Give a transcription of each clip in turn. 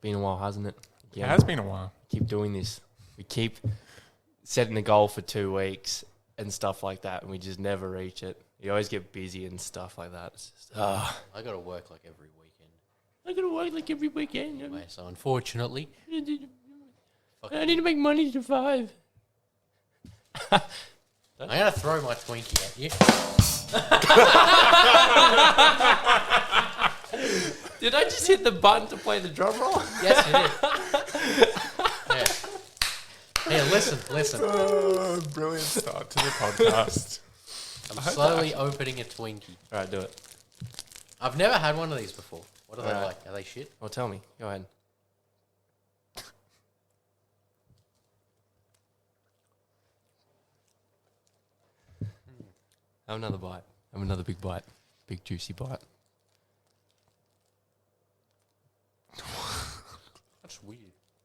Been a while, hasn't it? Yeah. It has been a while. Keep doing this. We keep setting the goal for 2 weeks and stuff like that, and we just never reach it. You always get busy and stuff like that. It's just, I got to work like every weekend. I gotta work like every weekend. Anyway, so unfortunately, I need to make money to survive. I'm going to throw my Twinkie at you. Did I just hit the button to play the drum roll? Yes, you did. Yeah. Here, listen. Brilliant start to the podcast. I'm slowly opening a Twinkie. All right, do it. I've never had one of these before. What are they Alright. like? Are they shit? Well, tell me. Go ahead. Have another bite. Have another big bite. Big juicy bite. That's weird.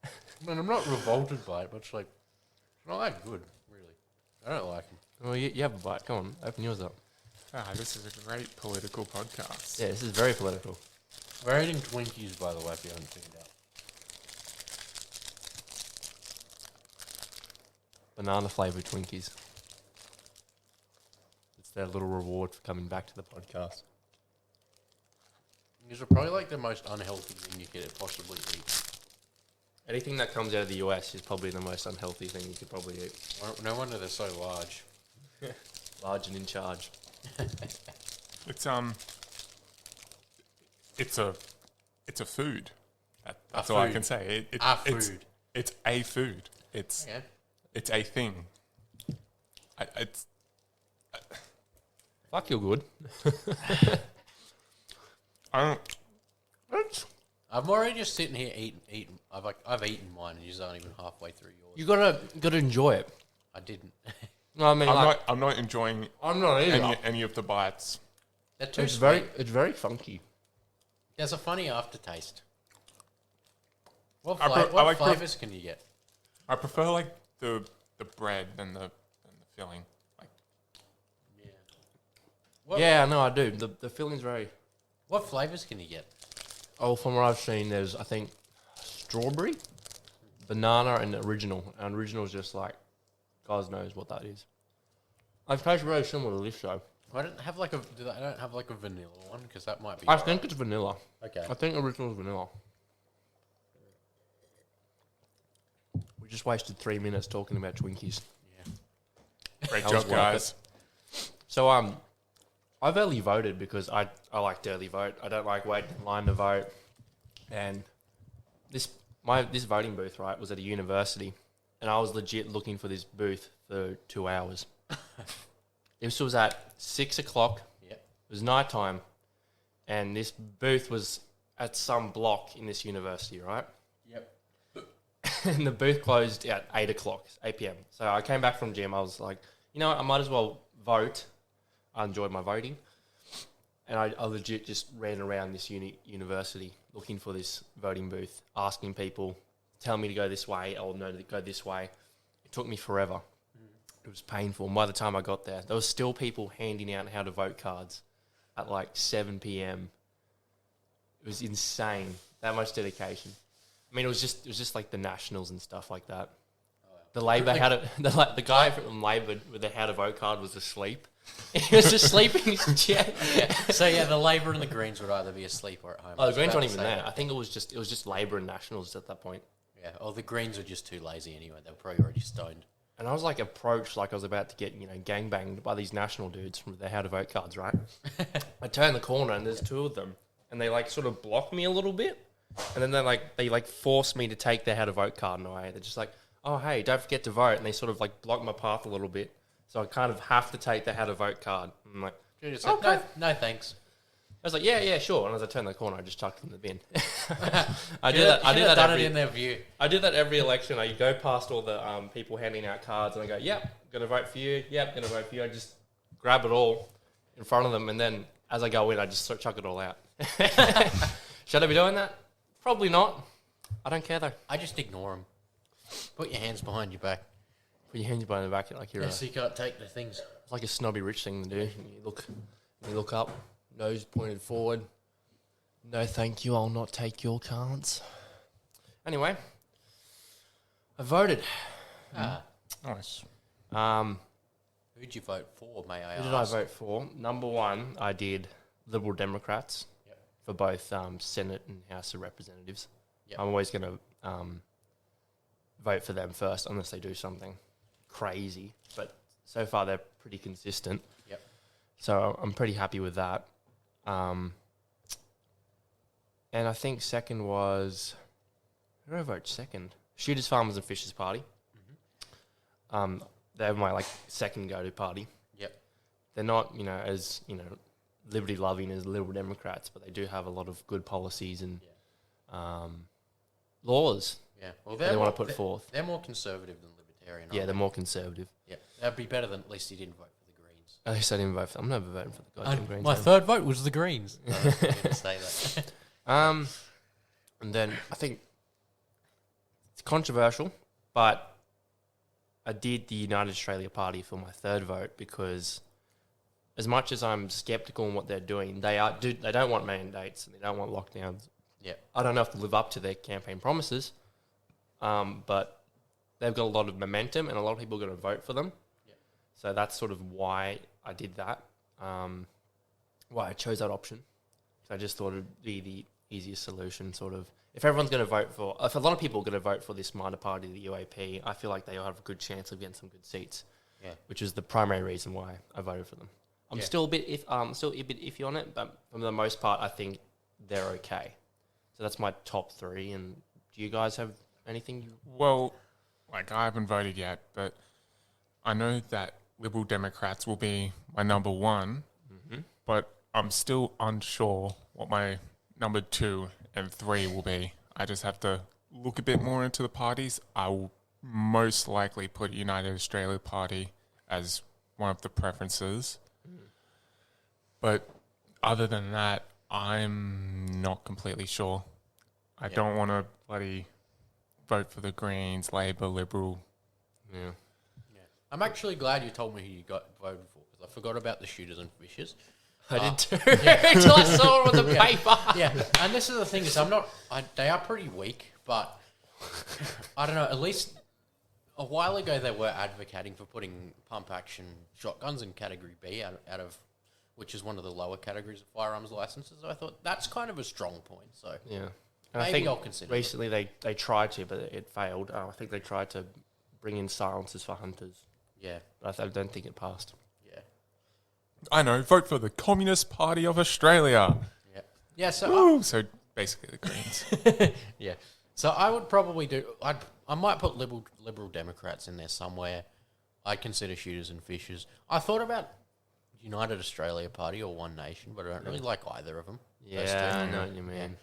I mean, I'm not revolted by it, but it's like, it's not that good, really. I don't like them. Well, you have a bite. Come on, open yours up. This is a great political podcast. Yeah, this is very political. We're eating Twinkies, by the way, if you haven't figured out. Banana flavoured Twinkies. It's their little reward for coming back to the podcast. These are probably like the most unhealthy thing you could possibly eat. Anything that comes out of the US is probably the most unhealthy thing you could probably eat. No wonder they're so large. Large and in charge. It's a food. That's all I can say. Food. It's a food. It's a thing. Fuck, you're good. I don't. I'm already just sitting here eating. I've eaten mine, and you aren't even halfway through yours. You gotta enjoy it. I didn't. No, I mean, I'm not enjoying I'm not either. any of the bites. They're too It's sweet. it's very funky. There's a funny aftertaste. What, I like flavors can you get? I prefer like the bread than the filling. Like Yeah. What, Yeah, no, I do. The filling's very... What flavors can you get? Oh, from what I've seen, there's, I think, strawberry, banana, and original. And original is just like, God knows what that is. I've tasted very similar to this show. I don't have like a vanilla one because that might be. I think it's vanilla. Okay. I think original is vanilla. We just wasted 3 minutes talking about Twinkies. Yeah. great That was job, worth guys. So I've early voted because I like to early vote. I don't like waiting in line to vote. And this voting booth, right, was at a university, and I was legit looking for this booth for 2 hours. This was at 6 o'clock. Yep. It was nighttime, and this booth was at some block in this university, right? Yep. And the booth closed at 8 o'clock, 8 p.m. So I came back from gym. I was like, you know what, I might as well vote. I enjoyed my voting. And I legit just ran around this university looking for this voting booth, asking people, tell me to go this way, or no, to go this way. It took me forever. It was painful. And by the time I got there was still people handing out how to vote cards at like 7 p.m. It was insane. That much dedication. I mean, it was just like the Nationals and stuff like that. Oh, wow. The Labor the guy from Labor with the how to vote card was asleep. He was just sleeping in his chair. Yeah. So yeah, the Labor and the Greens would either be asleep or at home. Oh, the Greens weren't weren't even there. I think it was just Labor and Nationals at that point. Yeah. Oh, the Greens were just too lazy anyway. They were probably already stoned. And I was like approached like I was about to get, gangbanged by these National dudes from their how to vote cards, right? I turn the corner and there's two of them, and they like sort of block me a little bit, and then they force me to take their how to vote card away. They're just like, oh hey, don't forget to vote, and they sort of like block my path a little bit, so I kind of have to take the how to vote card. I'm like, You're just like, okay. no thanks. I was like, yeah, sure. And as I turned the corner, I just chucked it in the bin. I You do that. I do should have that done every. it in their view. I do that every election. I go past all the people handing out cards, and I go, "Yep, gonna vote for you. Yep, gonna vote for you." I just grab it all in front of them, and then as I go in, I just sort of chuck it all out. Should I be doing that? Probably not. I don't care though. I just ignore them. Put your hands behind your back. Put your hands behind the back like you're So you can't take the things. it's like a snobby rich thing to do. You look up, nose pointed forward. No, thank you. I'll not take your cards. Anyway, I voted. Nice. Who'd you vote for, may I ask? Who did I vote for? Number one, I did Liberal Democrats for both Senate and House of Representatives. Yep. I'm always going to vote for them first, unless they do something crazy. But so far, they're pretty consistent. Yep. So I'm pretty happy with that. And I think second was... Who did I vote second? Shooters, Farmers and Fishers Party. Mm-hmm. They're my second go-to party. Yep. They're not, as, liberty-loving as Liberal Democrats, but they do have a lot of good policies and laws Yeah. Well, they want to put forth. They're more conservative than libertarian. Yeah, they're more conservative. Yeah. That'd be better than at least you didn't vote for the Greens. At least I didn't vote for them. I'm never voting for the goddamn Greens. My third vote was the Greens. No, I didn't say that. And then I think it's controversial, but I did the United Australia Party for my third vote because as much as I'm skeptical on what they're doing, they don't want mandates and they don't want lockdowns. Yeah. I don't know if they live up to their campaign promises, but they've got a lot of momentum and a lot of people are going to vote for them. Yeah. So that's sort of why I did that, why I chose that option. So I just thought it'd be the easiest solution, sort of. If everyone's going to vote for, if a lot of people are going to vote for this smarter party, the UAP, I feel like they have a good chance of getting some good seats. Yeah. Which is the primary reason why I voted for them. I'm still a bit iffy on it, but for the most part, I think they're okay. So that's my top three. And do you guys have anything? Well, I haven't voted yet, but I know that Liberal Democrats will be my number one, but I'm still unsure what my number 2 and 3 will be. I just have to look a bit more into the parties. I will most likely put United Australia Party as one of the preferences. But other than that, I'm not completely sure. I don't want to bloody vote for the Greens, Labor, Liberal. Yeah. I'm actually glad you told me who you got voted for because I forgot about the Shooters and Fishers. I did too. Until I saw it on the paper. Yeah, and this is the thing is they are pretty weak, but I don't know, at least a while ago they were advocating for putting pump action shotguns in category B out of which is one of the lower categories of firearms licenses. I thought that's kind of a strong point. So Yeah. And maybe I think I'll consider recently they tried to, but it failed. I think they tried to bring in silencers for hunters. Yeah. But I don't think it passed. Yeah. I know, vote for the Communist Party of Australia. Yeah. Yeah, so Woo! So basically the Greens. yeah. So I would probably I might put liberal Democrats in there somewhere. I'd consider Shooters and Fishers. I thought about United Australia Party or One Nation, but I don't really like either of them. Yeah, I know what you mean.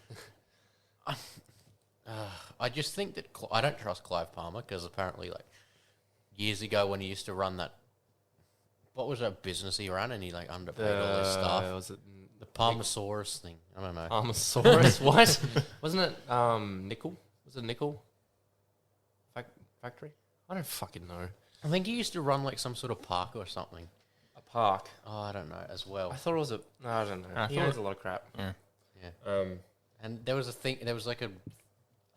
I just think that I don't trust Clive Palmer because apparently, years ago when he used to run that, what was that business he ran and he underpaid all his staff? Was it The Palmosaurus thing. I don't know. Palmosaurus? What? Wasn't it nickel? Was it nickel factory? I don't fucking know. I think he used to run some sort of park or something. A park. Oh, I don't know as well. I thought it was no, I don't know. He owns a lot of crap. Yeah. Yeah. And there was a thing. There was a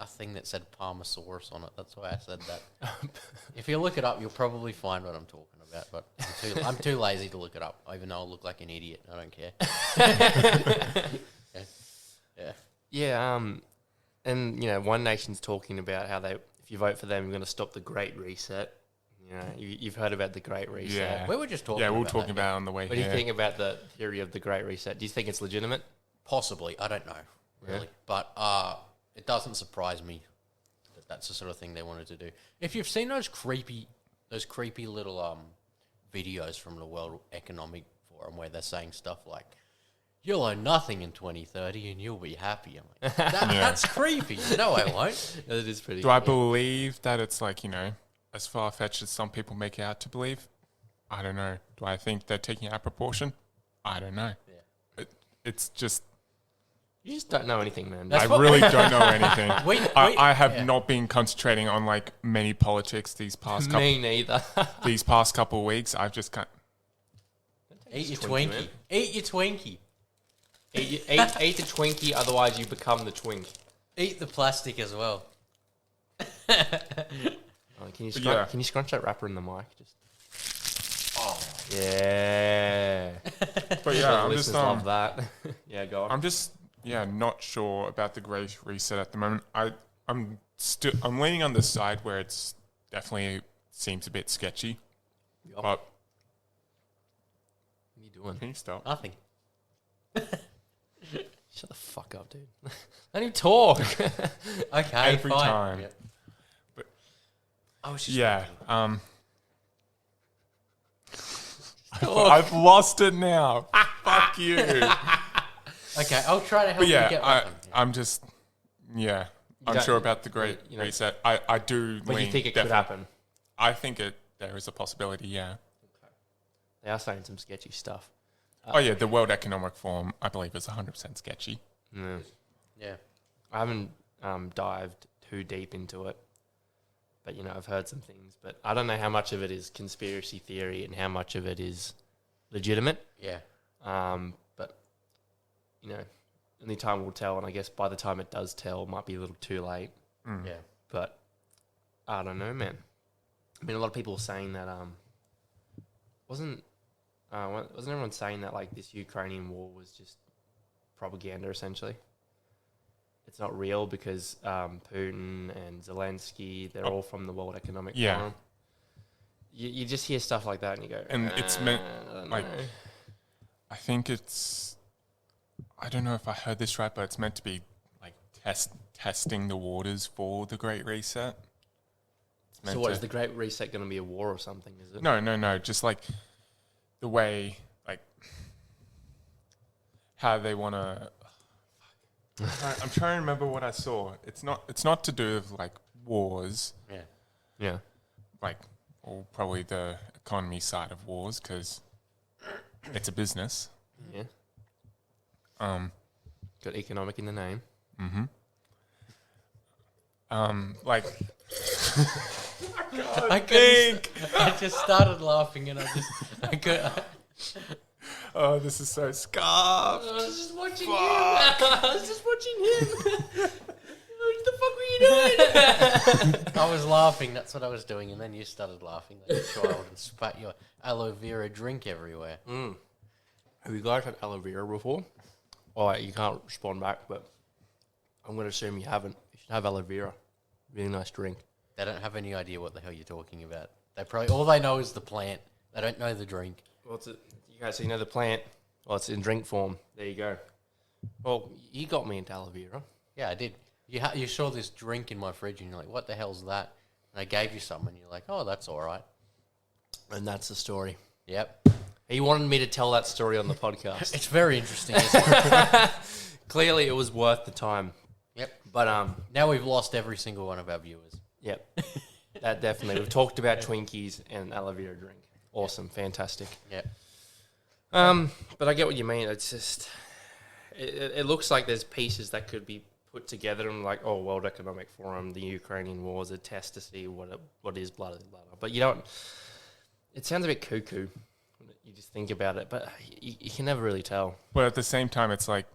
thing that said Palmosaurus on it. That's why I said that. If you look it up, you'll probably find what I'm talking about. But I'm too lazy to look it up, even though I look like an idiot. I don't care. Yeah. Yeah. And One Nation's talking about how if you vote for them, you're going to stop the Great Reset. You've heard about the Great Reset. Yeah. We were just talking. Yeah, we were about talking that. about it on the way What here. do you think about the theory of the Great Reset? Do you think it's legitimate? Possibly, I don't know really, but it doesn't surprise me that that's the sort of thing they wanted to do. If you've seen those creepy little videos from the World Economic Forum where they're saying stuff like, "You'll own nothing in 2030 and you'll be happy," I'm like, that's creepy. No, I won't. That is pretty. Do I believe that it's as far-fetched as some people make it out to believe? I don't know. Do I think they're taking it out of proportion? I don't know. Yeah. It's just... You just don't know anything, man. I really don't know anything. I have yeah. not been concentrating on many politics these past Me neither. couple of weeks. I've just Eat your Twinkie, Twinkie. man. Eat your Twinkie. Eat the Twinkie, otherwise you become the twink. Eat the plastic as well. Oh, can you scrunch that wrapper in the mic? Just. Oh yeah. But yeah, I'm listeners just love that. Yeah, go on. I'm just not sure about the Great Reset at the moment. I'm leaning on the side where it's definitely seems a bit sketchy. Yup. But What are you doing? can you stop? Nothing. Shut the fuck up, dude. Let him talk. Okay, Every fine. time. Yeah. But I was just yeah, thinking. I've lost it now. Fuck you. Okay, I'll try to help But you yeah, get back on. I'm just unsure about the Great Reset. I do. But you lean think it could definitely- happen? I think there is a possibility. Yeah. They are saying some sketchy stuff. Oh yeah, the World Economic Forum, I believe, is 100% sketchy. Yeah. Yeah. I haven't dived too deep into it, but I've heard some things. But I don't know how much of it is conspiracy theory and how much of it is legitimate. Yeah. But only time will tell. And I guess by the time it does tell, it might be a little too late. Yeah. But I don't know, man. I mean, a lot of people are saying that wasn't everyone saying that like this Ukrainian war was just propaganda essentially? It's not real because Putin and Zelensky, they're all from the World Economic Forum. You just hear stuff like that and you go, And it's meant, I don't like, know. I think it's, I don't know if I heard this right, but it's meant to be like testing the waters for the Great Reset. So what, is the Great Reset going to be a war or something, is it? No. Just like the way, like how they want to. I'm trying to remember what I saw. It's not to do with like wars, Yeah. Yeah. like, or probably the economy side of wars, because it's a business. Yeah. Got economic in the name. Like, I just started laughing and I could. oh, this is so scarf. I was just watching him. I was just watching him. What the fuck were you doing? I was laughing. That's what I was doing, and then you started laughing like a child and spat your aloe vera drink everywhere. Have you guys had aloe vera before? Oh, you can't respond back, but I'm going to assume you haven't. You should have aloe vera. Really nice drink. They don't have any idea what the hell you're talking about. They probably all they know is the plant. They don't know the drink. What's it? You guys, know the plant? Well, it's in drink form. There you go. Well, you got me into aloe vera. Yeah, I did. You saw this drink in my fridge, and you're like, "What the hell's that?" And I gave you some, and you're like, "Oh, that's all right." And that's the story. Yep. He wanted me to tell that story on the podcast. It's very interesting. Isn't it? Clearly, it was worth the time. Yep. But Now we've lost every single one of our viewers. yep, that definitely. We've talked about Twinkies and aloe vera drink. Awesome, fantastic. Yep. But I get what you mean. It's just, it looks like there's pieces that could be put together and like, oh, World Economic Forum, the Ukrainian war is a test to see what is blah, blah, blah. But you don't, it sounds a bit cuckoo when you just think about it, but you can never really tell. But at the same time, it's like,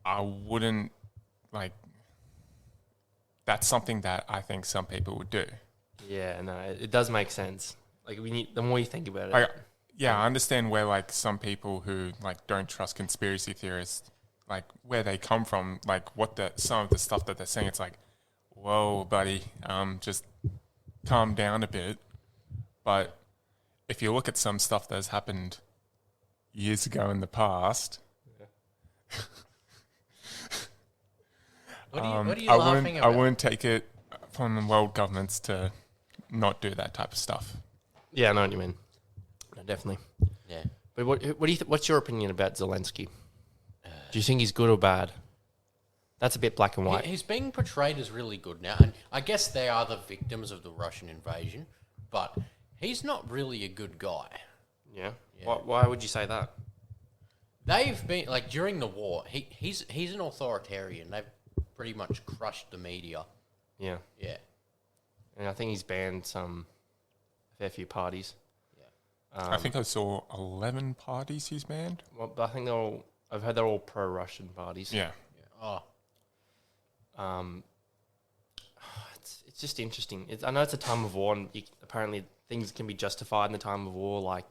I wouldn't, like, that's something that I think some people would do. Yeah, no, it does make sense. Like, the more you think about it. I understand where, like, some people who, like, don't trust conspiracy theorists, like, where they come from, like, some of the stuff that they're saying, it's like, whoa, buddy, just calm down a bit. But if you look at some stuff that has happened years ago in the past, What are you I laughing about? wouldn't take it from the world governments to not do that type of stuff. Yeah, I know what you mean. No, definitely. Yeah. But what do you what's your opinion about Zelensky? Do you think he's good or bad? That's a bit black and white. He's being portrayed as really good now, and I guess they are the victims of the Russian invasion, but he's not really a good guy. Yeah. Yeah. Why would you say that? They've been, like, during the war, he's an authoritarian. They've pretty much crushed the media. Yeah. Yeah. And I think he's banned a fair few parties. Yeah. I think I saw 11 parties he's banned. Well, but I think I've heard they're all pro-Russian parties. Yeah. Oh, It's it's just interesting. I know it's a time of war, and apparently things can be justified in the time of war, like,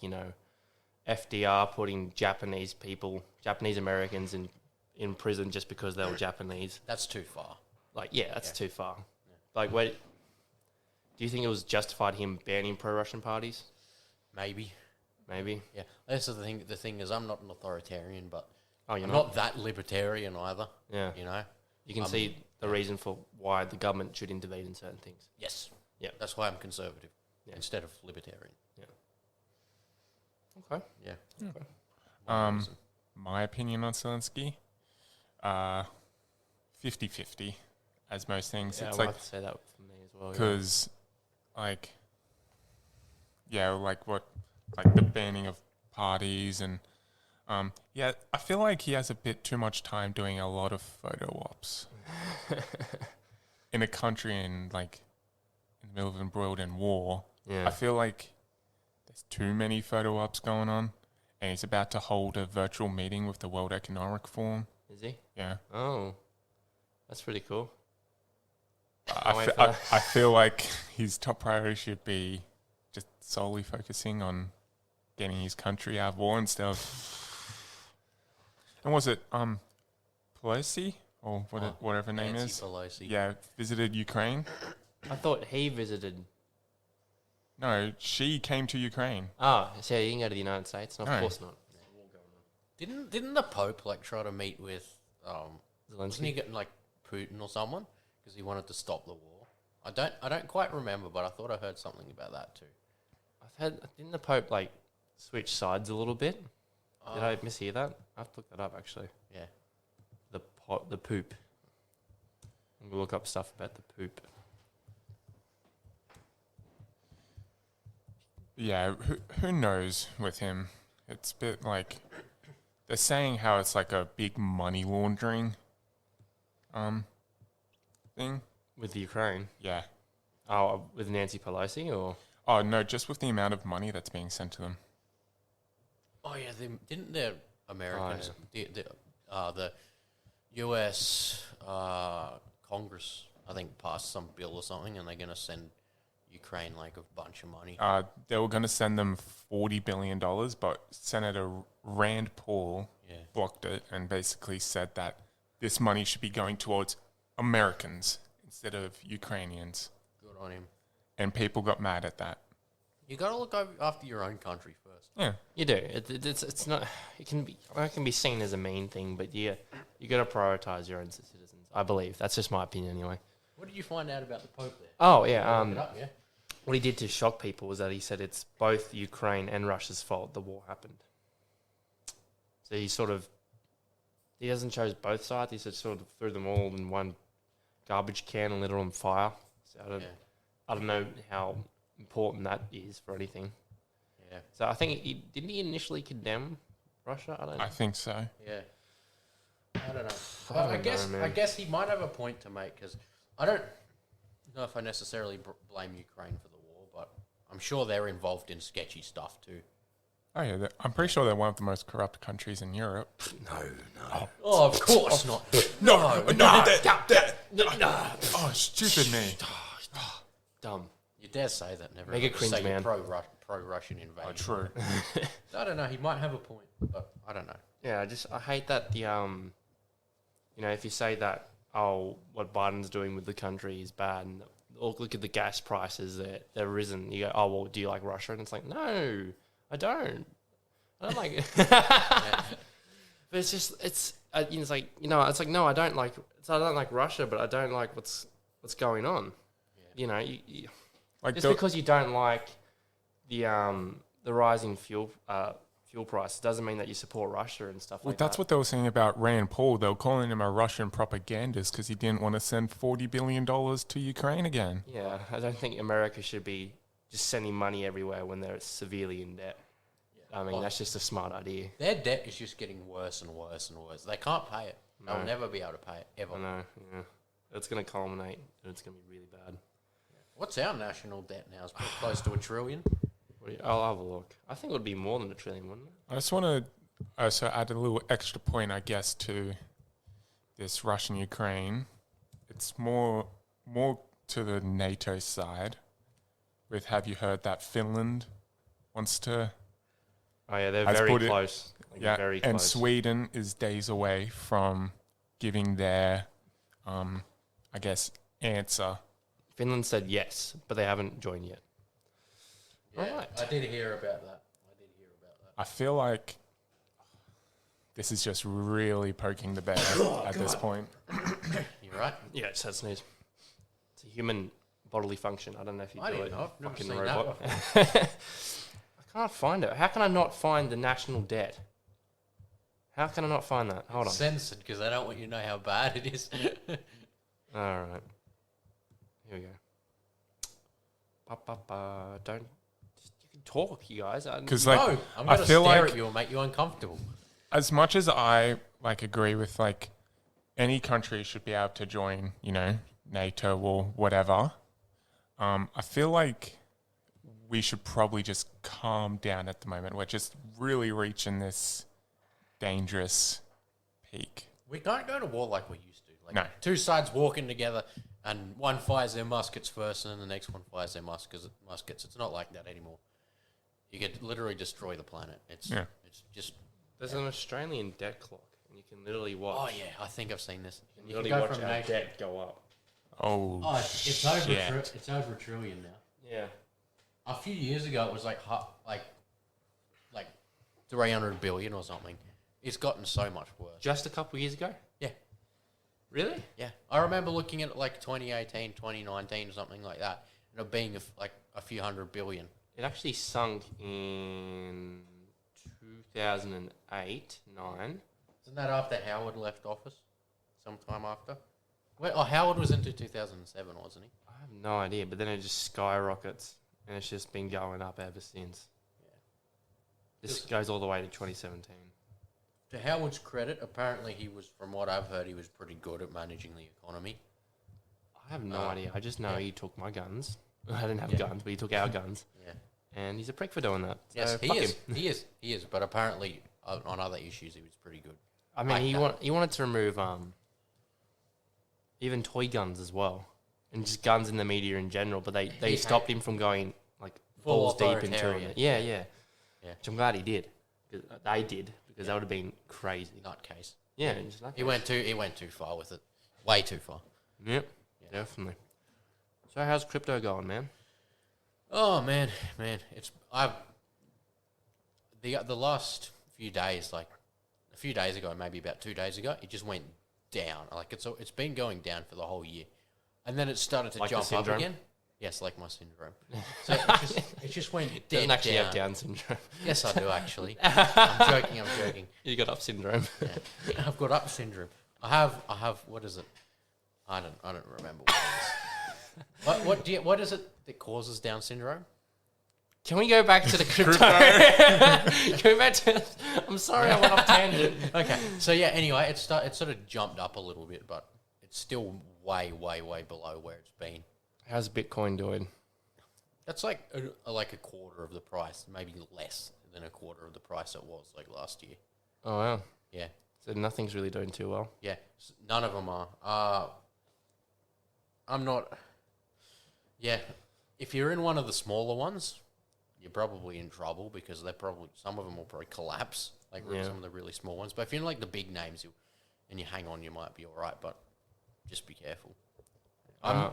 FDR putting Japanese Americans in prison just because they were Japanese. That's too far. Like, that's too far. Yeah. Like, do you think it was justified him banning pro-Russian parties? Maybe. Yeah. That's the thing. The thing is, I'm not an authoritarian, but I'm not that libertarian either. Yeah. You can see the reason for why the government should intervene in certain things. Yes. Yeah. That's why I'm conservative instead of libertarian. Yeah. Okay. Yeah. Okay. My opinion on Zelenskyy, 50-50, as most things. Yeah, it's I might say that for me as well. Because, like the banning of parties and, I feel like he has a bit too much time doing a lot of photo ops. In a country in the middle of embroiled in war, I feel like there's too many photo ops going on, and he's about to hold a virtual meeting with the World Economic Forum. Is he? Yeah. Oh, that's pretty cool. I feel like his top priority should be just solely focusing on getting his country out of war and stuff. And was it Pelosi or whatever her name is? Pelosi. Yeah, visited Ukraine. I thought he visited. No, she came to Ukraine. Oh, so you can go to the United States? No, of course not. Didn't the Pope try to meet with wasn't he Zelenskyy? getting Putin or someone because he wanted to stop the war? I don't quite remember, but I thought I heard something about that too. Didn't the Pope switch sides a little bit? Did I mishear that? I have to look that up actually. Yeah. The poop. I'm gonna look up stuff about the poop. Yeah, who knows with him? It's a bit they're saying how it's like a big money laundering thing. With the Ukraine? Yeah. Oh, with Nancy Pelosi or? Oh, no, just with the amount of money that's being sent to them. Oh, yeah. Didn't the Americans, the US Congress, I think, passed some bill or something, and they're going to send Ukraine like a bunch of money. They were going to send them $40 billion, but Senator Rand Paul blocked it and basically said that this money should be going towards Americans instead of Ukrainians. Good on him. And people got mad at that. You got to look after your own country first. Yeah, you do. It's not. It can be seen as a mean thing, but you got to prioritize your own citizens. I believe that's just my opinion anyway. What did you find out about the Pope there? Oh yeah. Look it up, yeah. What he did to shock people was that he said it's both Ukraine and Russia's fault the war happened. So he doesn't chose both sides. He just sort of threw them all in one garbage can and lit it on fire. So I don't know how important that is for anything. Yeah. So I think didn't he initially condemn Russia? I don't know. I think so. Yeah. I don't know. I guess he might have a point to make because I don't know if I necessarily blame Ukraine for the war, but I'm sure they're involved in sketchy stuff too. Oh, yeah. I'm pretty sure they're one of the most corrupt countries in Europe. No. Oh, of course not. No. Oh, stupid me. Dumb. You dare say that? Never. Make it cringe, say man. Pro-Russian invasion. Oh, true. I don't know. He might have a point, but I don't know. Yeah, I hate that the if you say that what Biden's doing with the country is bad, and look at the gas prices they're risen. You go, oh well, do you like Russia? And it's like, no, I don't like it. But it's just it's like no, I don't like Russia, but I don't like what's going on. Yeah. You Like just because you don't like the rising fuel price doesn't mean that you support Russia and stuff like that. That's what they were saying about Rand Paul. They were calling him a Russian propagandist because he didn't want to send $40 billion to Ukraine again. Yeah, I don't think America should be just sending money everywhere when they're severely in debt. Yeah. I mean, that's just a smart idea. Their debt is just getting worse and worse and worse. They can't pay it. No. They'll never be able to pay it, ever. I know, yeah. It's going to culminate and it's going to be really bad. What's our national debt now? It's pretty close to $1 trillion. I'll have a look. I think it would be more than $1 trillion, wouldn't it? I just want to also add a little extra point, I guess, to this Russian-Ukraine. It's more to the NATO side with, have you heard that Finland wants to... Oh, yeah, they're has very put it- close. Like, Yeah, very and close. Sweden is days away from giving their, I guess, answer. Finland said yes, but they haven't joined yet. Yeah, Alright. I did hear about that. I feel like this is just really poking the bear at this point. You're right. Yeah, it's had sneeze. It's a human bodily function. I don't know if you I do didn't it. know. I've never Fucking seen robot. that before. I can't find it. How can I not find the national debt? How can I not find that? Hold on. Censored because I don't want you to know how bad it is. All right. Here we go. Don't. You can talk, you guys. Because no, like, I'm I going to feel stare like at you and make you uncomfortable. as much as I like agree with like any country should be able to join, you know, NATO or whatever, I feel like we should probably just calm down at the moment. We're just really reaching this dangerous peak. We don't go to war like we used to. Like No. two sides walking together, and one fires their muskets first, and then the next one fires their muskets. It's not like that anymore. You could literally destroy the planet. It's just. There's an Australian debt clock, and you can literally watch. Oh yeah, I think I've seen this. You can literally watch our debt go up. Oh, it's over. shit. It's over $1 trillion now. Yeah. A few years ago, it was like 300 billion or something. It's gotten so much worse. Just a couple of years ago? Yeah. Really? Yeah. I remember looking at it like 2018, 2019 or something like that, and it being a few hundred billion. It actually sunk in 2008, 9. Isn't that after Howard left office? Sometime after? Howard was into 2007, wasn't he? I have no idea, but then it just skyrockets, and it's just been going up ever since. Yeah. This goes all the way to 2017. To Howard's credit, apparently he was, from what I've heard, he was pretty good at managing the economy. I have no idea. I just know he took my guns. I didn't have Yeah. guns, but he took our guns. Yeah. And he's a prick for doing that. Yes, So he fuck is. him. He is. But apparently, on other issues, he was pretty good. I mean, Like he wanted to remove even toy guns as well, and just guns in the media in general. But they stopped him from going like Full balls deep into authoritarian. it. Yeah. Yeah. Which I'm glad he did. They did because that would have been crazy. Nutcase. Yeah, just like He went too far with it. Way too far. Yep, definitely. So how's crypto going, man? Oh man, the last few days, like a few days ago, maybe about 2 days ago, it just went down. Like it's been going down for the whole year, and then it started to Like the jump up syndrome? again. Yes, like my syndrome. So it just went dead Doesn't actually down. have Down syndrome. Yes, I do actually. I'm joking. You got up syndrome. Yeah. I've got up syndrome. I have. What is it? I don't remember what it is. What is it that causes Down syndrome? Can we go back to the crypto? Can we back to? I'm sorry, I went off tangent. Okay, so yeah. Anyway, it sort of jumped up a little bit, but it's still way below where it's been. How's Bitcoin doing? That's like a quarter of the price, maybe less than a quarter of the price it was like last year. Oh wow. Yeah, So nothing's really doing too well. yeah. None of them are. I'm not. Yeah, if you're in one of the smaller ones, you're probably in trouble because some of them will probably collapse, like some of the really small ones. But if you're in like the big names, and you hang on, you might be all right. But just be careful. I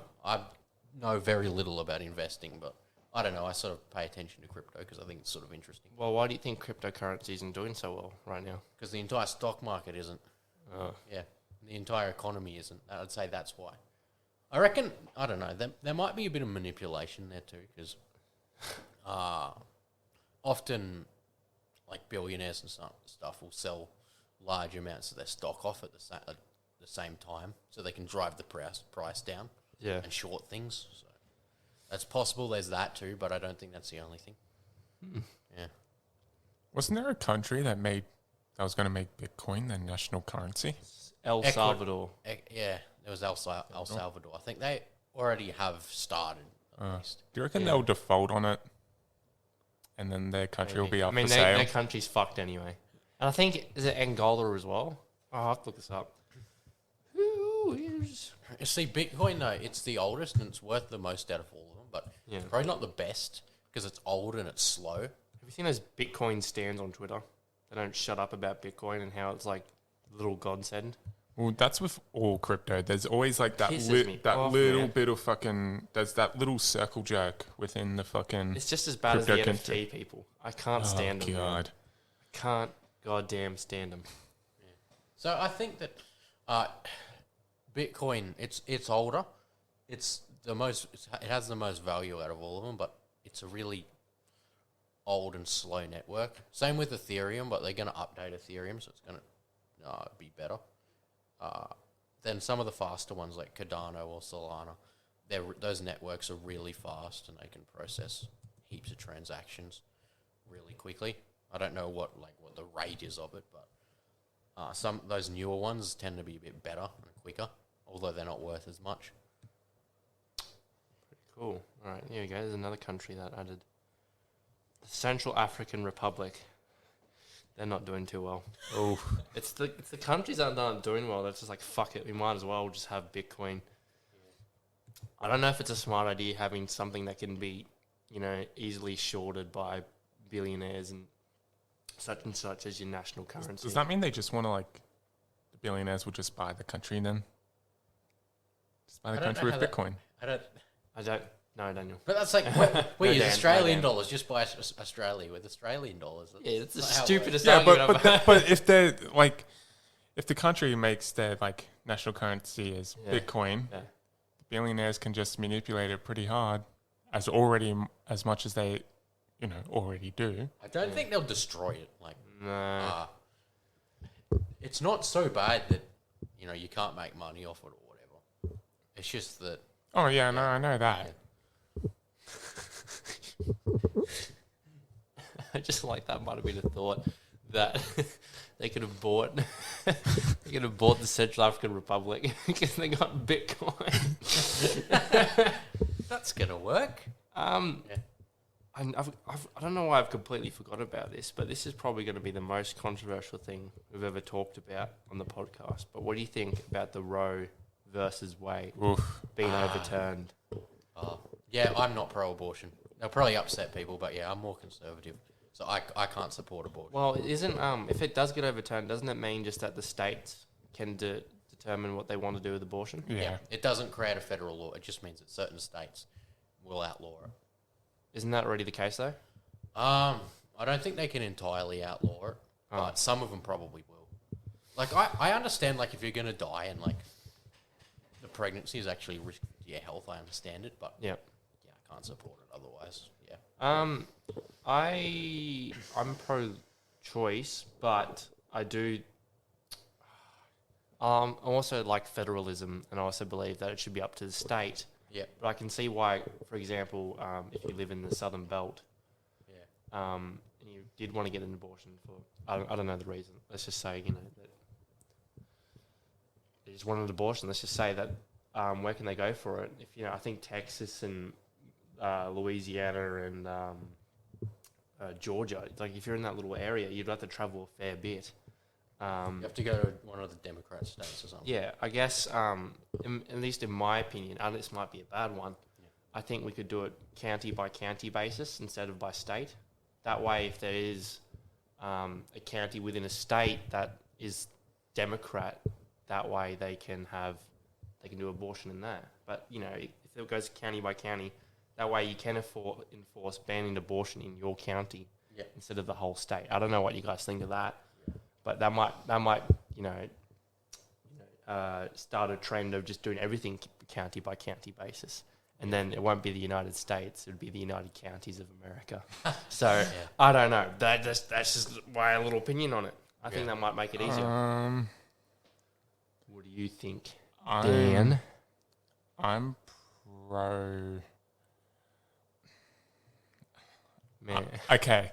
know very little about investing, but I don't know. I sort of pay attention to crypto because I think it's sort of interesting. Well, why do you think cryptocurrency isn't doing so well right now? Because the entire stock market isn't. Oh. Yeah, the entire economy isn't. I'd say that's why. I reckon, I don't know, there might be a bit of manipulation there too, because often, like, billionaires and stuff will sell large amounts of their stock off at the same time, so they can drive the price down and short things. So that's possible, there's that too, but I don't think that's the only thing. Yeah. Wasn't there a country that was going to make Bitcoin their national currency? El Salvador. Yeah, it was El Salvador. I think they already have started, at least. Do you reckon they'll default on it? And then their country will be up for sale? Their country's fucked anyway. And I think, is it Angola as well? Oh, I'll have to look this up. See, Bitcoin, though, it's the oldest and it's worth the most out of all of them, but Yeah. probably not the best because it's old and it's slow. Have you seen those Bitcoin stands on Twitter? They don't shut up about Bitcoin and how it's like little godsend. Well, that's with all crypto. There's always like that Pisses me off, little man. bit of fucking. There's that little circle jerk within the fucking. It's just as bad as the Crypto NFT people. I can't stand them. Man. God. I can't goddamn stand them. So I think that Bitcoin, it's older. It has the most value out of all of them, but it's a really old and slow network. Same with Ethereum, but they're going to update Ethereum, so it's going to be better. Then some of the faster ones like Cardano or Solana, those networks are really fast and they can process heaps of transactions really quickly. I don't know what the rate is of it, but some those newer ones tend to be a bit better and quicker, although they're not worth as much. Pretty cool. All right, here we go. There's another country that added. The Central African Republic. They're not doing too well. Oh, It's the countries that aren't doing well. That's just like, fuck it. We might as well just have Bitcoin. I don't know if it's a smart idea having something that can be, easily shorted by billionaires and such as your national currency. does that mean they just want to the billionaires will just buy the country then? Just buy the I don't country know with how Bitcoin. I don't know, Daniel. But that's like we use Dan, Australian no, Dan. dollars. Just buy Australia with Australian dollars. Yeah, it's the not how it stupidest Yeah, argument but if they're if the country makes their national currency as Yeah. Bitcoin, Yeah. the billionaires can just manipulate it pretty hard, as much as they, already do. I don't think they'll destroy it. No. It's not so bad that you can't make money off it or whatever. It's just that Oh yeah, no, I know that. I just like that might have been a thought that they could have bought the Central African Republic because they got Bitcoin. that's gonna work. I don't know why I've completely forgot about this, but this is probably going to be the most controversial thing we've ever talked about on the podcast. But what do you think about the Roe versus Wade Oof. being overturned? Yeah, I'm not pro-abortion. They'll probably upset people, but yeah, I'm more conservative, so I can't support abortion. Well, if it does get overturned, doesn't it mean just that the states can determine what they want to do with abortion? Yeah. It doesn't create a federal law. It just means that certain states will outlaw it. Isn't that already the case though? I don't think they can entirely outlaw it, but some of them probably will. I understand, if you're going to die and, the pregnancy is actually a risk to your health, I understand it, but, Yeah. I can't support it otherwise, yeah. I'm pro-choice, but I do. I also like federalism, and I also believe that it should be up to the state. Yeah, But I can see why, for example, if you live in the Southern Belt, yeah. and you did want to get an abortion for, I don't know the reason. Let's just say, that they just wanted an abortion. Let's just say that, where can they go for it? If I think Texas and Louisiana and Georgia, if you're in that little area, you'd have to travel a fair bit. You have to go to one of the Democrat states or something. Yeah, I guess, at least in my opinion, and this might be a bad one, I think we could do it county by county basis instead of by state. That way, if there is a county within a state that is Democrat, that way they can do abortion in that. But, if it goes county by county, that way you can enforce banning abortion in your county instead of the whole state. I don't know what you guys think of that. But that might start a trend of just doing everything county by county basis, and then it won't be the United States; it would be the United Counties of America. So I don't know. That's just my little opinion on it. I think that might make it easier. What do you think, Dan? I'm pro. Man, Okay.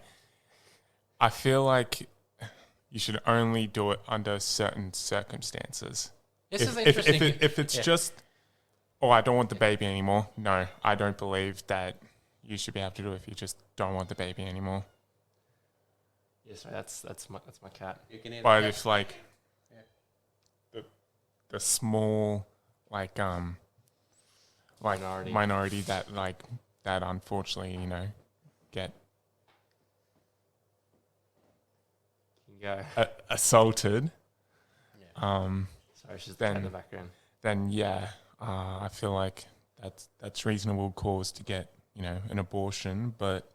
I feel like you should only do it under certain circumstances. This is interesting. If it's just, I don't want the baby anymore. No, I don't believe that you should be able to do it if you just don't want the baby anymore. yes, that's my cat. You can But if the small minority that unfortunately get Go. Assaulted. Sorry, it's just in the background. Then I feel like that's reasonable cause to get an abortion. But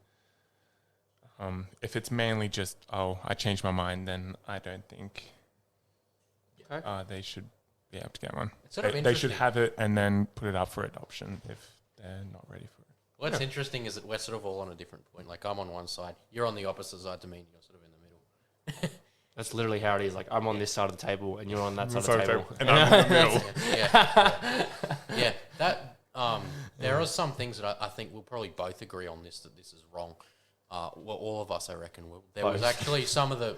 if it's mainly just I changed my mind, then I don't think they should be able to get one. They should have it and then put it up for adoption if they're not ready for it. What's interesting is that we're sort of all on a different point. Like I'm on one side, you're on the opposite side to me, and you're sort of in the middle. That's literally how it is. Like I'm on this side of the table, and you're on that side of the table, and I'm in the middle. Yeah. That there are some things that I think we'll probably both agree on this that this is wrong. Well, all of us, I reckon, will. There was actually some of the.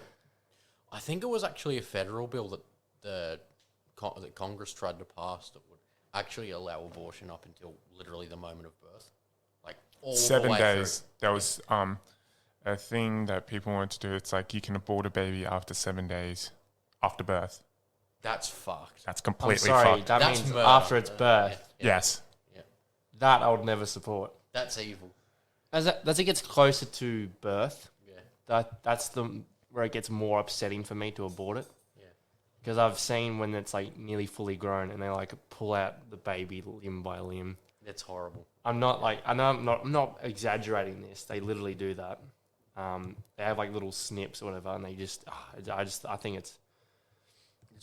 I think it was actually a federal bill that that Congress tried to pass that would actually allow abortion up until literally the moment of birth, like all 7 the way days. through. There was a thing that people wanted to do. It's like you can abort a baby after 7 days after birth. That's fucked. That's I'm completely sorry, fucked. that That's means murder. after its birth. Yes. Yeah. That I would never support. That's evil. As it gets closer to birth, Yeah. that's where it gets more upsetting for me to abort it. Yeah. Because I've seen when it's like nearly fully grown and they like pull out the baby limb by limb. It's horrible. I know I'm not exaggerating this. They literally do that. They have like little snips or whatever, and they just I think it's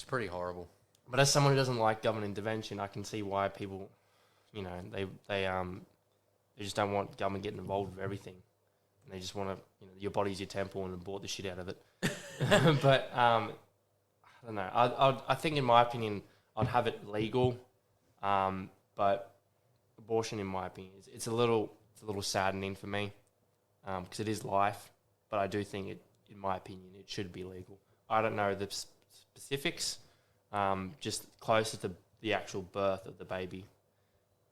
pretty horrible. But as someone who doesn't like government intervention, I can see why people, they just don't want government getting involved with everything, and they just want to, your body's your temple and abort the shit out of it. But I don't know. I think, in my opinion, I'd have it legal, but abortion, in my opinion, it's a little saddening for me, because it is life. But I do think in my opinion, it should be legal. I don't know the specifics. Just closer to the actual birth of the baby,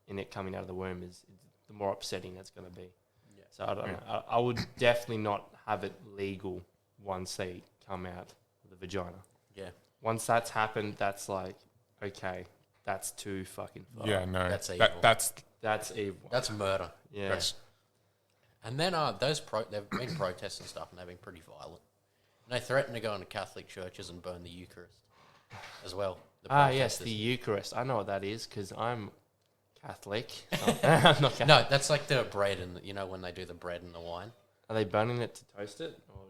and it coming out of the womb is the more upsetting that's going to be. Yeah. So I don't know. I would definitely not have it legal once they come out of the vagina. Yeah. Once that's happened, that's like, okay, that's too fucking far. Yeah, no. That's evil. That's evil. That's murder. Yeah. And then they've been protests and stuff, and they've been pretty violent. And they threatened to go into Catholic churches and burn the Eucharist as well. Yes, the Eucharist. I know what that is because I'm Catholic. I'm not Catholic. No, that's like the bread and when they do the bread and the wine. Are they burning it to toast it? Or?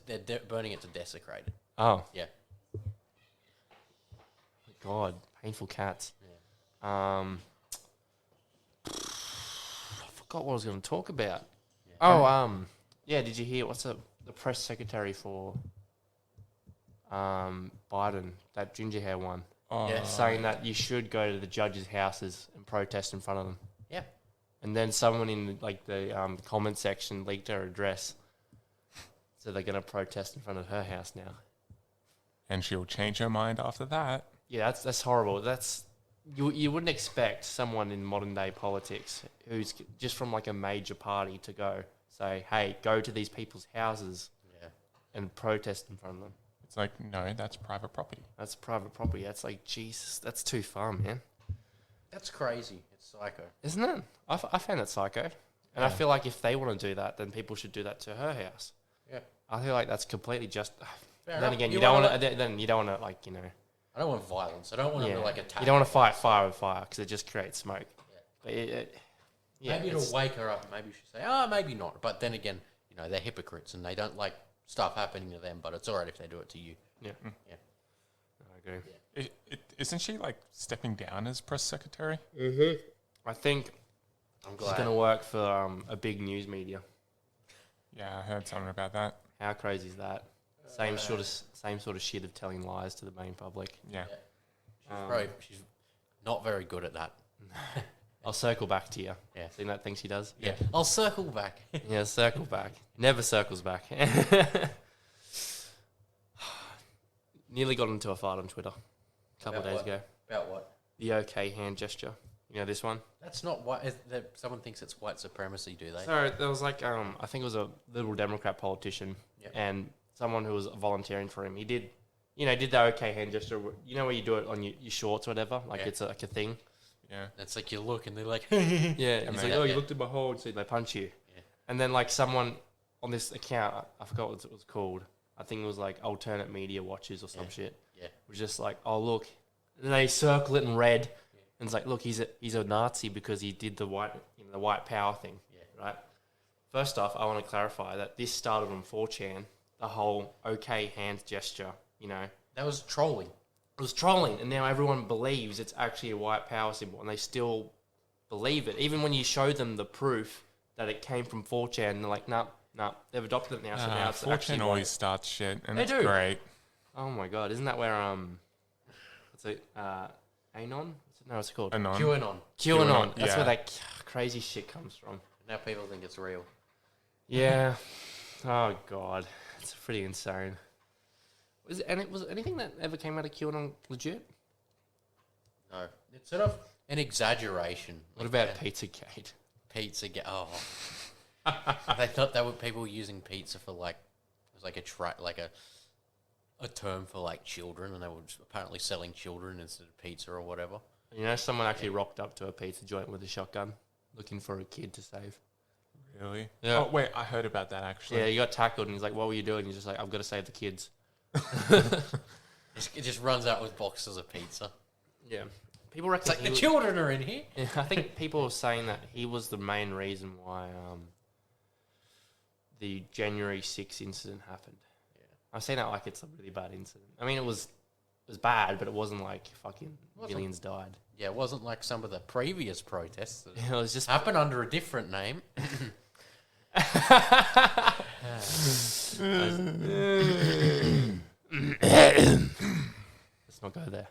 They're burning it to desecrate it. Oh. Yeah. God, painful cats. Yeah. I forgot what I was going to talk about. Yeah. Did you hear what's the press secretary for Biden, that ginger hair one, saying that you should go to the judges' houses and protest in front of them. Yeah. And then someone in the comment section leaked her address, so they're going to protest in front of her house now. And she'll change her mind after that. Yeah, that's horrible. That's you wouldn't expect someone in modern day politics who's just from like a major party to say, hey, go to these people's houses and protest in front of them. It's like, no, that's private property. That's private property. That's like, Jesus, that's too far, man. That's crazy. It's psycho. Isn't it? I found that psycho. And I feel like if they want to do that, then people should do that to her house. Yeah. I feel like that's completely just... Fair then enough. again, you don't want to, like, I don't want violence. I don't want them to like attack. You don't want to fight fire with fire because it just creates smoke. Yeah. But maybe it'll wake her up. Maybe she'll say, maybe not. But then again, they're hypocrites and they don't like stuff happening to them, but it's all right if they do it to you. Yeah. Yeah. I agree. Yeah. Isn't she like stepping down as press secretary? Mm-hmm. I think I'm she's glad. going to work for a big news media. Yeah, I heard something about that. How crazy is that? Same sort of shit of telling lies to the main public. Yeah. She's not very good at that. I'll circle back to you. Yeah. Seen that thing she does? Yeah. I'll circle back. Yeah, circle back. Never circles back. Nearly got into a fight on Twitter a couple of days ago. About what? The OK hand gesture. You know this one? That's not white. Someone thinks it's white supremacy, do they? So there was I think it was a Liberal Democrat politician Yep. and someone who was volunteering for him. He did you know, did the okay hand gesture. You know where you do it on your shorts or whatever? Like, Yeah. it's like a thing. Yeah. It's like you look and they're like, Yeah. And it's like, yeah, oh, you yeah. looked at my hold, so they punch you. Yeah. And then, like, someone on this account, I forgot what it was called. I think it was, like, Alternate Media Watches or some shit. Yeah. Was just like, oh, look. And they circle it in red. And it's like, look, he's a Nazi because he did the white power thing. Yeah. Right? First off, I want to clarify that this started on 4chan. The whole okay hand gesture, you know. That was trolling. It was trolling, and now everyone believes it's actually a white power symbol, and they still believe it. Even when you show them the proof that it came from 4chan, they're like, nah, they've adopted it now, so now it's 4chan actually always white. starts shit, and They it's do. great. Oh my god, isn't that where, what's it, Anon? What's it called? Anon. QAnon. QAnon. That's yeah. where that crazy shit comes from. Now people think it's real. Yeah. Oh god, it's pretty insane. Was anything that ever came out of QAnon legit? No. It's sort of an exaggeration. What about Pizzagate? Pizza? Oh. They thought people were using pizza for like, it was like a term for like children, and they were apparently selling children instead of pizza or whatever. You know, someone actually rocked up to a pizza joint with a shotgun, looking for a kid to save. Really? Yeah. Oh, wait, I heard about that, actually. Yeah, he got tackled, and he's like, what were you doing? He's just like, I've got to save the kids. It just runs out with boxes of pizza. Yeah. People reckon It's like, the children are in here. Yeah, I think people are saying that he was the main reason why the January 6th incident happened. Yeah. I'm saying that like it's a really bad incident. I mean, it was bad, but it wasn't like fucking millions died. Yeah, it wasn't like some of the previous protests that It was just... happened under a different name. Let's not go there.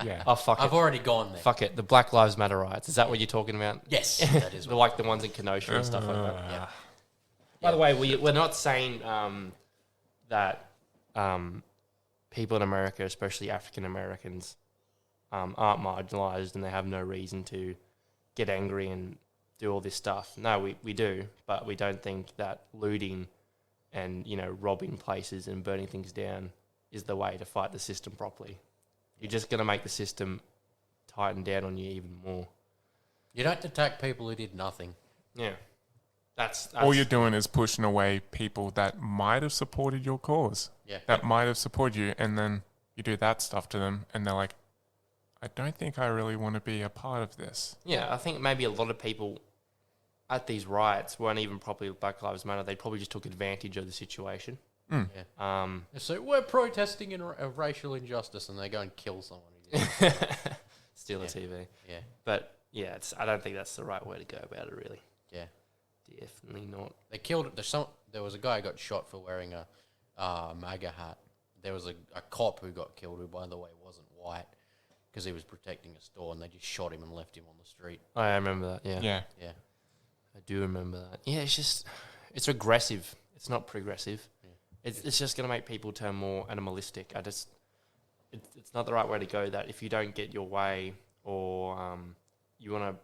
Yeah. Oh, fuck I've it. already gone there. Fuck it. The Black Lives Matter riots. Is that what you're talking about? Yes, that is The, like the ones in Kenosha and stuff like that. Yeah. By the way, we're not saying that people in America, especially African Americans, aren't marginalized and they have no reason to get angry and do all this stuff. No, we do, but we don't think that looting and, you know, robbing places and burning things down is the way to fight the system properly. You're just going to make the system tighten down on you even more. You don't attack people who did nothing. Yeah. That's All you're doing is pushing away people that might have supported your cause. Yeah. That might have supported you, and then you do that stuff to them, and they're like, I don't think I really want to be a part of this. Yeah, I think maybe a lot of people at these riots weren't even properly Black Lives Matter. They probably just took advantage of the situation. Mm. Yeah. So we're protesting a racial injustice, and they go and kill someone. Who did it. Steal a TV. Yeah. But yeah, I don't think that's the right way to go about it, really. Yeah. Definitely not. They killed. There was a guy who got shot for wearing a MAGA hat. There was a cop who got killed, who, by the way, wasn't white, because he was protecting a store, and they just shot him and left him on the street. Oh, I remember that, yeah. Yeah. Yeah. I do remember that. Yeah, it's aggressive. It's not progressive. Yeah. It's just going to make people turn more animalistic. It's not the right way to go, that if you don't get your way or you want to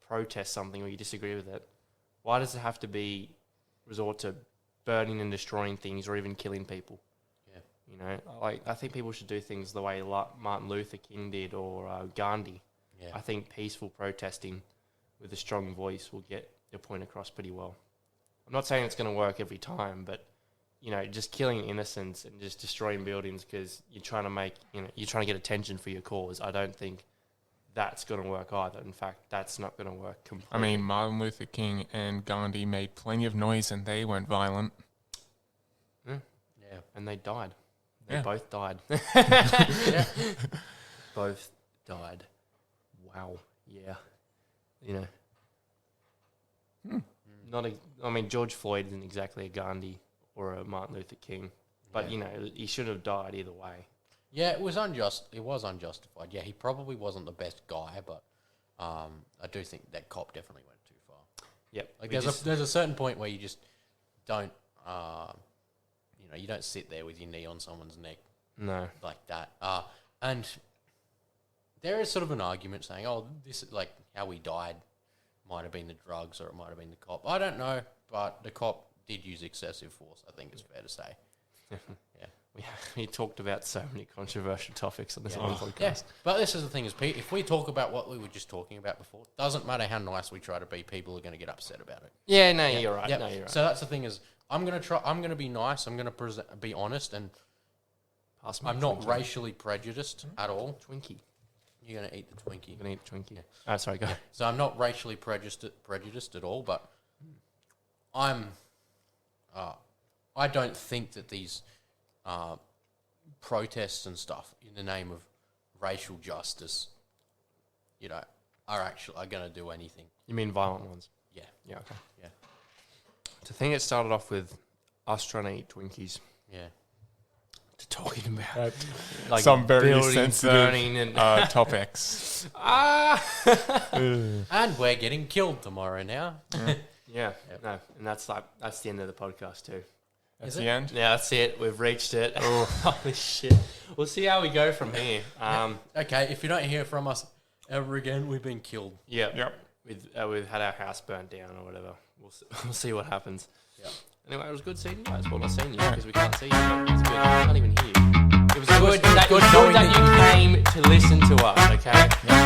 protest something or you disagree with it, why does it have to be resort to burning and destroying things or even killing people? Yeah. You know, like, I think people should do things the way Martin Luther King did or Gandhi. Yeah. I think peaceful protesting with a strong voice will get your point across pretty well. I'm not saying it's going to work every time, but, you know, just killing innocents and just destroying buildings because you're trying to get attention for your cause, I don't think that's going to work either. In fact, that's not going to work completely. I mean, Martin Luther King and Gandhi made plenty of noise, and they weren't violent. Yeah. Yeah. And they died. They Yeah. both died. Yeah. Both died. Wow. Yeah. You know. I mean, George Floyd isn't exactly a Gandhi or a Martin Luther King, but, Yeah. you know, he should have died either way. Yeah, it was unjustified. Yeah, he probably wasn't the best guy, but I do think that cop definitely went too far. Yep. Like there's a certain point where you just don't, you don't sit there with your knee on someone's neck No. like that. And there is sort of an argument saying, oh, this is like how he died might have been the drugs or it might have been the cop. I don't know, but the cop did use excessive force, I think it's fair to say. Yeah. We talked about so many controversial topics on this one podcast. Yeah, but this is the thing: is if we talk about what we were just talking about before, it doesn't matter how nice we try to be, people are going to get upset about it. Yeah, no, you're right. Yep. No, you're right. So that's the thing: is I'm going to be nice. I'm going to be honest, and I'm not racially prejudiced at all. Twinkie. You're going to eat the Twinkie. You're going to eat the Twinkie. Oh, sorry, go. So I'm not racially prejudiced at all, but I don't think that these protests and stuff in the name of racial justice, are going to do anything. You mean violent ones? Yeah. Yeah, okay. Yeah. To think it started off with us trying to eat Twinkies Yeah. to talking about like some very buildings sensitive burning and topics. And we're getting killed tomorrow now. yeah, no, and that's the end of the podcast too. That's the end. Yeah, that's it. We've reached it. Oh, holy shit! We'll see how we go from here. Okay, if you don't hear from us ever again, we've been killed. Yeah, Yep. We've had our house burnt down or whatever. We'll see what happens. Yeah. Anyway, it was good seeing you guys. Well, not seeing you because we can't see you. But it's good. I can't even hear you. It was good that you came to listen to us. Okay.